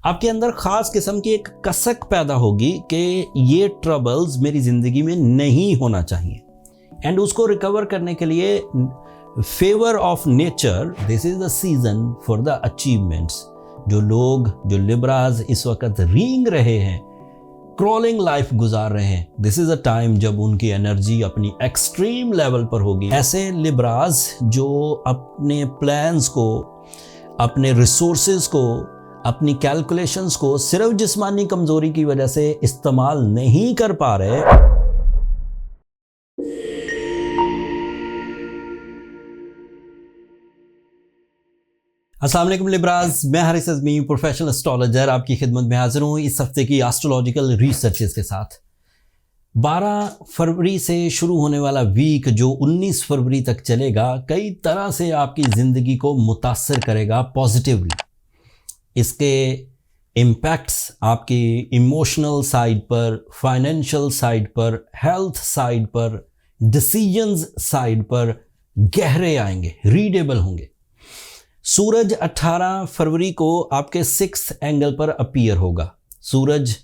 आपके अंदर खास किस्म की एक कसक पैदा होगी कि ये ट्रबल्स मेरी ज़िंदगी में नहीं होना चाहिए, एंड उसको रिकवर करने के लिए favour of nature, this is the season for the achievements. जो लिब्राज इस वक्त रींग रहे हैं, क्रॉलिंग लाइफ गुजार रहे हैं, दिस इज अ टाइम जब उनकी एनर्जी अपनी एक्सट्रीम लेवल पर होगी। ऐसे लिब्राज जो अपने प्लान्स को, अपने रिसोर्सेज को, अपनी कैलकुलेशंस को सिर्फ जिस्मानी कमजोरी की वजह से इस्तेमाल नहीं कर पा रहे, अस्सलाम वालेकुम लिब्राज, मैं हारिस अज़मी प्रोफेशनल एस्ट्रोलॉजर आपकी खिदमत में हाजिर हूँ इस हफ्ते की एस्ट्रोलॉजिकल रिसर्चेस के साथ। 12 फरवरी से शुरू होने वाला वीक जो 19 फरवरी तक चलेगा, कई तरह से आपकी ज़िंदगी को मुतासर करेगा पॉजिटिवली। इसके इम्पैक्ट्स आपकी इमोशनल साइड पर, फाइनेंशियल साइड पर, हेल्थ साइड पर, डिसीजंस साइड पर गहरे आएंगे, रीडेबल होंगे। सूरज 18 फरवरी को आपके 6th एंगल पर अपीयर होगा। सूरज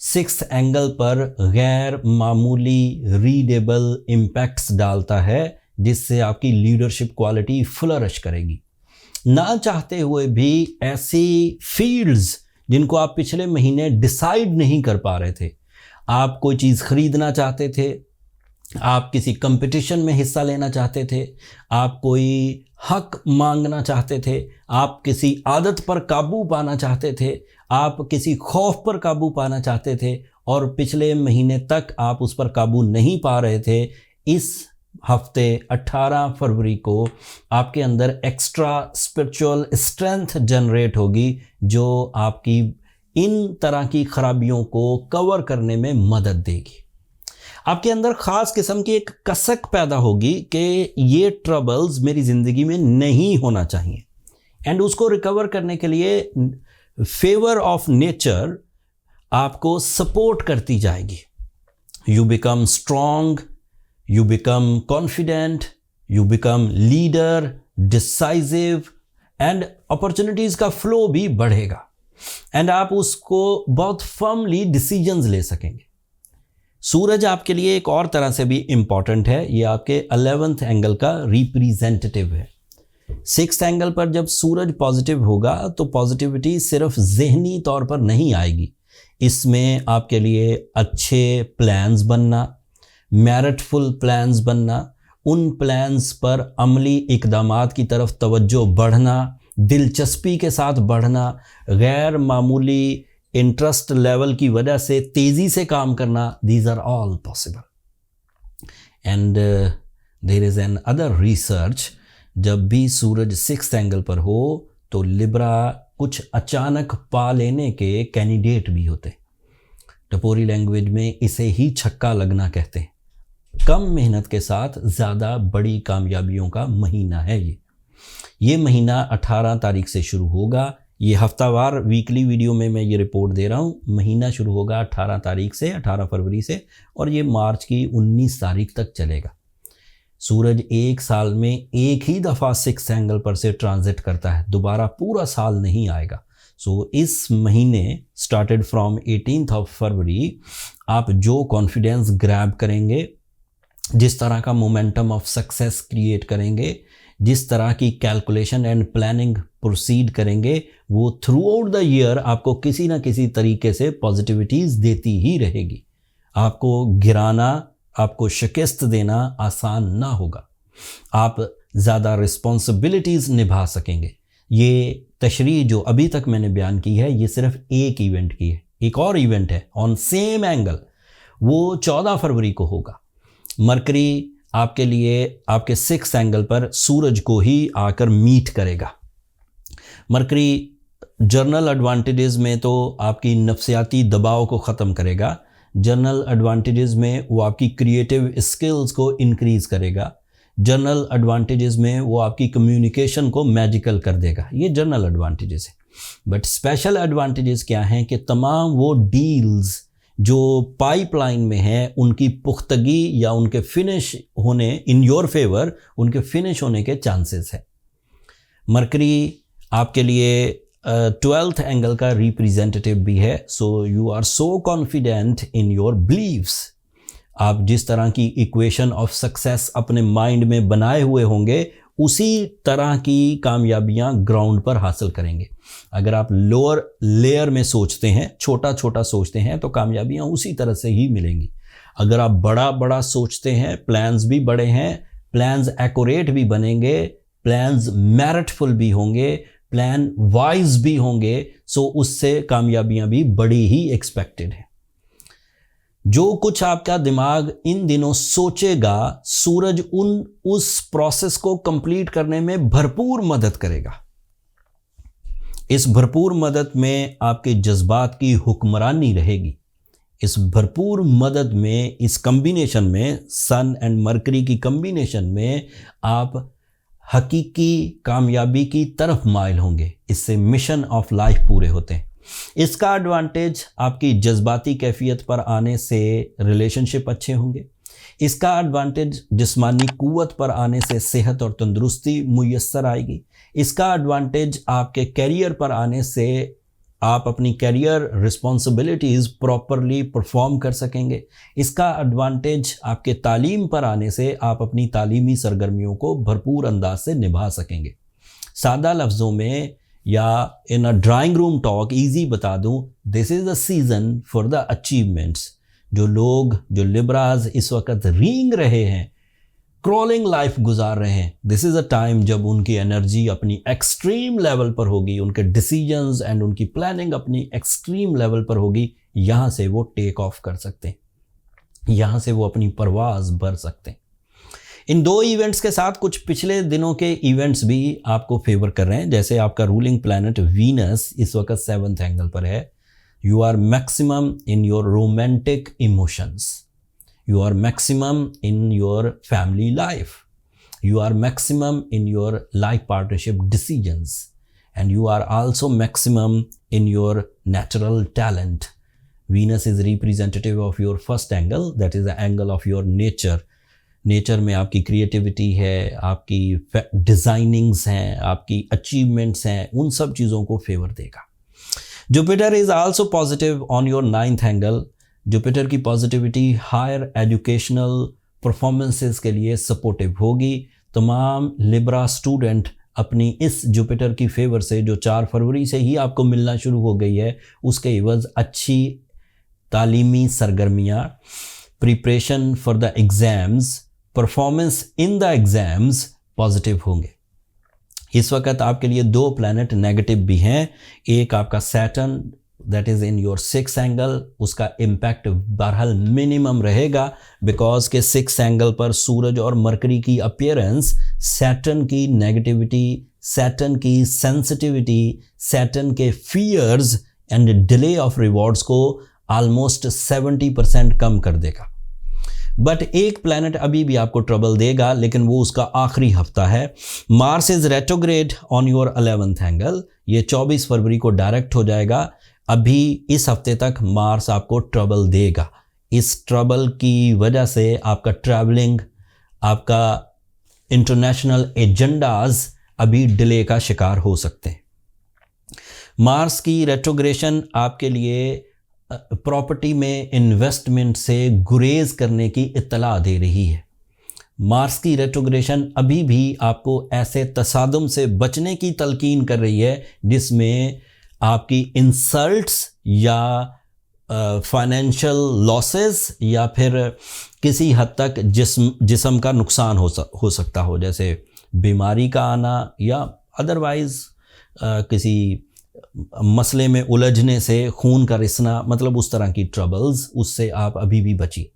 6th एंगल पर गैर मामूली रीडेबल इम्पैक्ट्स डालता है, जिससे आपकी लीडरशिप क्वालिटी फ्लरिश करेगी। ना चाहते हुए भी ऐसी फील्ड्स जिनको आप पिछले महीने डिसाइड नहीं कर पा रहे थे, आप कोई चीज़ खरीदना चाहते थे, आप किसी कंपटीशन में हिस्सा लेना चाहते थे, आप कोई हक मांगना चाहते थे, आप किसी आदत पर काबू पाना चाहते थे, आप किसी खौफ पर काबू पाना चाहते थे और पिछले महीने तक आप उस पर काबू नहीं पा रहे थे, इस हफ्ते 18 फरवरी को आपके अंदर एक्स्ट्रा स्पिरिचुअल स्ट्रेंथ जनरेट होगी, जो आपकी इन तरह की खराबियों को कवर करने में मदद देगी। आपके अंदर ख़ास किस्म की एक कसक पैदा होगी कि ये ट्रबल्स मेरी ज़िंदगी में नहीं होना चाहिए, एंड उसको रिकवर करने के लिए फेवर ऑफ नेचर आपको सपोर्ट करती जाएगी। You become strong, you become confident, you become leader, decisive, and opportunities का फ्लो भी बढ़ेगा, एंड आप उसको बहुत फर्मली डिसीजंस ले सकेंगे। सूरज आपके लिए एक और तरह से भी इम्पॉर्टेंट है, ये आपके 11th एंगल का रिप्रेजेंटेटिव है। 6th एंगल पर जब सूरज पॉजिटिव होगा तो पॉजिटिविटी सिर्फ ज़हनी तौर पर नहीं आएगी, इसमें आपके लिए अच्छे प्लान्स बनना, मेरिटफुल प्लान्स बनना, उन प्लान्स पर अमली इक़दामात की तरफ तवज्जो बढ़ना, दिलचस्पी के साथ बढ़ना, गैर मामूली इंटरेस्ट लेवल की वजह से तेज़ी से काम करना, these are all possible. And there is another research, जब भी सूरज 6th एंगल पर हो तो लिब्रा कुछ अचानक पा लेने के कैंडिडेट भी होते। टपोरी लैंग्वेज में इसे ही छक्का लगना कहते हैं। कम मेहनत के साथ ज़्यादा बड़ी कामयाबियों का महीना है ये महीना 18 तारीख से शुरू होगा। ये हफ्तावार वीकली वीडियो में मैं ये रिपोर्ट दे रहा हूँ। महीना शुरू होगा 18 तारीख से, 18 फरवरी से, और ये मार्च की 19 तारीख तक चलेगा। सूरज एक साल में एक ही दफ़ा 6th एंगल पर से ट्रांजिट करता है, दोबारा पूरा साल नहीं आएगा। सो इस महीने started from 18th of February आप जो कॉन्फिडेंस ग्रैब करेंगे, जिस तरह का मोमेंटम ऑफ सक्सेस क्रिएट करेंगे, जिस तरह की कैलकुलेशन एंड प्लानिंग प्रोसीड करेंगे, वो थ्रू आउट द ईयर आपको किसी ना किसी तरीके से पॉजिटिविटीज़ देती ही रहेगी। आपको गिराना, आपको शिकस्त देना आसान ना होगा। आप ज़्यादा रिस्पॉन्सिबिलिटीज़ निभा सकेंगे। ये तशरीह जो अभी तक मैंने बयान की है, ये सिर्फ एक इवेंट की है। एक और इवेंट है ऑन सेम एंगल, वो 14 फरवरी को होगा। मरकरी आपके लिए आपके 6th एंगल पर सूरज को ही आकर मीट करेगा। मरकरी जर्नल एडवांटेजेस में तो आपकी नफ्सियाती दबाव को ख़त्म करेगा, जर्नल एडवांटेजेस में वो आपकी क्रिएटिव स्किल्स को इंक्रीज़ करेगा, जर्नल एडवांटेजेस में वो आपकी कम्युनिकेशन को मैजिकल कर देगा। ये जर्नल एडवांटेजेस है। बट स्पेशल एडवांटेजेस क्या हैं कि तमाम वो डील्स जो पाइपलाइन में है, उनकी पुख्तगी या उनके फिनिश होने इन योर फेवर, उनके फिनिश होने के चांसेस हैं। मरकरी आपके लिए 12th एंगल का रिप्रेजेंटेटिव भी है। So you are so confident in your beliefs. आप जिस तरह की इक्वेशन ऑफ सक्सेस अपने माइंड में बनाए हुए होंगे, उसी तरह की कामयाबियां ग्राउंड पर हासिल करेंगे। अगर आप लोअर लेयर में सोचते हैं, छोटा छोटा सोचते हैं, तो कामयाबियां उसी तरह से ही मिलेंगी। अगर आप बड़ा बड़ा सोचते हैं, प्लान्स भी बड़े हैं, प्लान्स एक्यूरेट भी बनेंगे, प्लान्स मेरिटफुल भी होंगे, प्लान वाइज भी होंगे, सो उससे कामयाबियां भी बड़ी ही एक्सपेक्टेड है। जो कुछ आपका दिमाग इन दिनों सोचेगा, सूरज उस प्रोसेस को कंप्लीट करने में भरपूर मदद करेगा। इस भरपूर मदद में आपके जज्बात की हुक्मरानी रहेगी। इस भरपूर मदद में, इस कॉम्बिनेशन में, सन एंड मरकरी की कॉम्बिनेशन में आप हकीकी कामयाबी की तरफ माइल होंगे। इससे मिशन ऑफ लाइफ पूरे होते हैं। इसका एडवांटेज आपकी जज्बाती कैफियत पर आने से रिलेशनशिप अच्छे होंगे। इसका एडवांटेज जिस्मानी कुव्वत पर आने से सेहत और तंदुरुस्ती मुयस्सर आएगी। इसका एडवांटेज आपके कैरियर पर आने से आप अपनी कैरियर रिस्पॉन्सिबिलिटीज़ प्रॉपरली परफॉर्म कर सकेंगे। इसका एडवांटेज आपके तालीम पर आने से आप अपनी तालीमी सरगर्मियों को भरपूर अंदाज से निभा सकेंगे। सादा लफ्ज़ों में या इन अ ड्राइंग रूम टॉक ईजी बता दूं, this is the season for the achievements. जो लिब्राज इस वक्त रींग रहे हैं, क्रॉलिंग लाइफ गुजार रहे हैं, दिस इज़ अ टाइम जब उनकी एनर्जी अपनी एक्सट्रीम लेवल पर होगी, उनके डिसीजंस एंड उनकी प्लानिंग अपनी एक्सट्रीम लेवल पर होगी। यहाँ से वो टेक ऑफ कर सकते हैं, यहाँ से वो अपनी परवाज़ भर सकते हैं। इन दो इवेंट्स के साथ कुछ पिछले दिनों के इवेंट्स भी आपको फेवर कर रहे हैं। जैसे आपका रूलिंग प्लैनेट वीनस इस वक्त 7th एंगल पर है। You are maximum in your romantic emotions, you are maximum in your family life, you are maximum in your life partnership decisions, and you are also maximum in your natural talent. Venus is representative of your first angle, that is the angle of your nature. Nature में आपकी creativity है, आपकी designings हैं, आपकी achievements हैं, उन सब चीज़ों को फेवर देगा। Jupiter is also positive on your 9th angle. Jupiter की पॉजिटिविटी हायर एजुकेशनल परफॉर्मेंसेस के लिए सपोर्टिव होगी। तमाम लिब्रा स्टूडेंट अपनी इस जुपिटर की फेवर से, जो 4 फरवरी से ही आपको मिलना शुरू हो गई है, उसके इवज़ अच्छी तालीमी सरगर्मियाँ, preparation for the exams, performance in the exams positive होंगे। इस वक्त आपके लिए 2 प्लैनेट नेगेटिव भी हैं। एक आपका Saturn that is in your 6th angle, उसका इम्पैक्ट बहरहाल मिनिमम रहेगा, बिकॉज के 6th एंगल पर सूरज और मरकरी की अपीयरेंस सैटर्न की नेगेटिविटी, सैटर्न की सेंसिटिविटी, सैटर्न के fears and delay of rewards को ऑलमोस्ट 70% कम कर देगा। बट एक प्लैनेट अभी भी आपको ट्रबल देगा, लेकिन वो उसका आखिरी हफ्ता है। Mars is retrograde on your 11th angle. ये 24 फरवरी को डायरेक्ट हो जाएगा। अभी इस हफ्ते तक मार्स आपको ट्रबल देगा। इस ट्रबल की वजह से आपका ट्रैवलिंग, आपका इंटरनेशनल एजेंडाज अभी डिले का शिकार हो सकते हैं। मार्स की रेट्रोग्रेशन आपके लिए प्रॉपर्टी में इन्वेस्टमेंट से गुरेज करने की इत्तला दे रही है। मार्स की रेट्रोग्रेशन अभी भी आपको ऐसे तसादुम से बचने की तलकीन कर रही है जिसमें आपकी इंसल्ट्स या फाइनेंशियल लॉसेस या फिर किसी हद तक जिस्म का नुकसान हो सकता हो, जैसे बीमारी का आना या अदरवाइज़ किसी मसले में उलझने से खून का रिसना, मतलब उस तरह की ट्रबल्स, उससे आप अभी भी बचिए।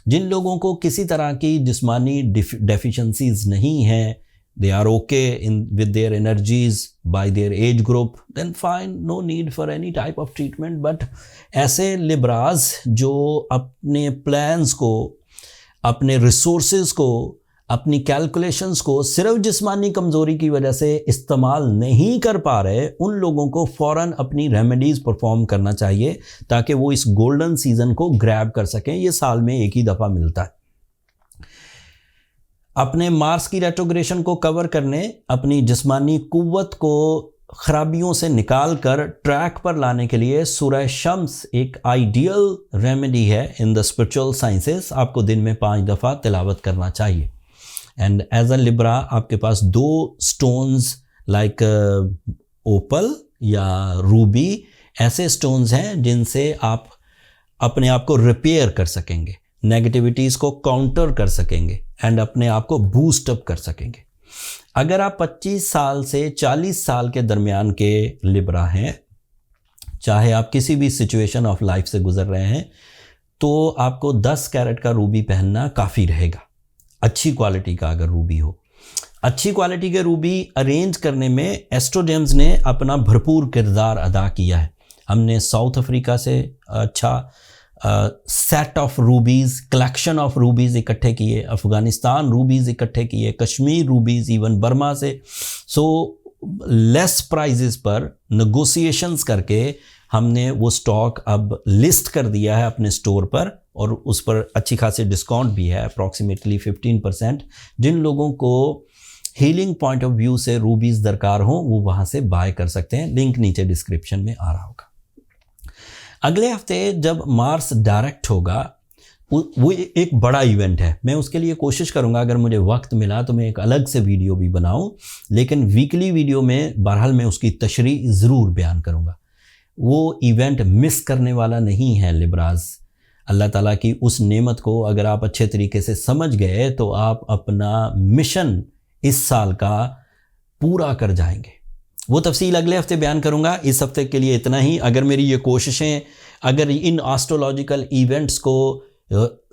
जिन लोगों को किसी तरह की जिस्मानी डेफिशिएंसीज नहीं हैं, they are okay with their energies by their age group, then fine, no need for any type of treatment. But ऐसे लिब्राज जो अपने प्लान्स को, अपने रिसोर्सेज को, अपनी कैलकुलेशंस को सिर्फ जिस्मानी कमज़ोरी की वजह से इस्तेमाल नहीं कर पा रहे, उन लोगों को फ़ौरन अपनी रेमेडीज़ परफॉर्म करना चाहिए ताकि वो इस गोल्डन सीज़न को ग्रैब कर सकें। ये साल में एक ही दफ़ा मिलता है। अपने मार्स की रेट्रोग्रेशन को कवर करने, अपनी जिस्मानी कुव्वत को खराबियों से निकाल कर ट्रैक पर लाने के लिए सूरह शम्स एक आइडियल रेमेडी है इन द स्पिरिचुअल साइंसेस। आपको दिन में 5 दफ़ा तिलावत करना चाहिए। एंड एज अ लिब्रा आपके पास 2 स्टोन्स लाइक ओपल या रूबी ऐसे स्टोन्स हैं जिनसे आप अपने आप को रिपेयर कर सकेंगे, नेगेटिविटीज़ को काउंटर कर सकेंगे एंड अपने आप को बूस्ट अप कर सकेंगे। अगर आप 25 साल से 40 साल के दरमियान के लिब्रा हैं, चाहे आप किसी भी सिचुएशन ऑफ लाइफ से गुजर रहे हैं, तो आपको 10 कैरेट का रूबी पहनना काफ़ी रहेगा। अच्छी क्वालिटी का अगर रूबी हो, अच्छी क्वालिटी के रूबी अरेंज करने में एस्ट्रोजेम्स ने अपना भरपूर किरदार अदा किया है। हमने साउथ अफ्रीका से अच्छा set of rubies, collection of rubies इकट्ठे किए, अफ़गानिस्तान रूबीज़ इकट्ठे किए, कश्मीर रूबीज़, इवन बर्मा से। सो लेस प्राइजेस पर नेगोशिएशंस करके हमने वो स्टॉक अब लिस्ट कर दिया है अपने स्टोर पर, और उस पर अच्छी खासी डिस्काउंट भी है, अप्रॉक्सीमेटली 15%। जिन लोगों को हीलिंग पॉइंट ऑफ व्यू से रूबीज़ दरकार हो वो वहाँ से बाय कर सकते हैं, लिंक नीचे डिस्क्रिप्शन में आ रहा होगा। अगले हफ्ते जब मार्स डायरेक्ट होगा, वो एक बड़ा इवेंट है। मैं उसके लिए कोशिश करूंगा, अगर मुझे वक्त मिला तो मैं एक अलग से वीडियो भी बनाऊं, लेकिन वीकली वीडियो में बहरहाल मैं उसकी तशरीह ज़रूर बयान करूंगा। वो इवेंट मिस करने वाला नहीं है लिब्राज। अल्लाह ताला की उस नेमत को अगर आप अच्छे तरीके से समझ गए तो आप अपना मिशन इस साल का पूरा कर जाएंगे। वो तफसील अगले हफ्ते बयान करूंगा। इस हफ्ते के लिए इतना ही। अगर मेरी ये कोशिशें, अगर इन एस्ट्रोलॉजिकल इवेंट्स को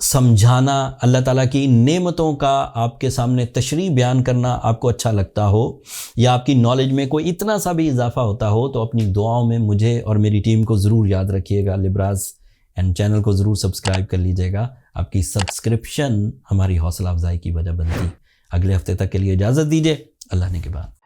समझाना, अल्लाह ताला की नेमतों का आपके सामने तशरीह बयान करना आपको अच्छा लगता हो, या आपकी नॉलेज में कोई इतना सा भी इजाफा होता हो, तो अपनी दुआओं में मुझे और मेरी टीम को ज़रूर याद रखिएगा लिब्राज, एंड चैनल को ज़रूर सब्सक्राइब कर लीजिएगा। आपकी सब्सक्रिप्शन हमारी हौसला अफजाई की वजह बनती। अगले हफ्ते तक के लिए इजाज़त दीजिए। अल्लाह ने के बाद।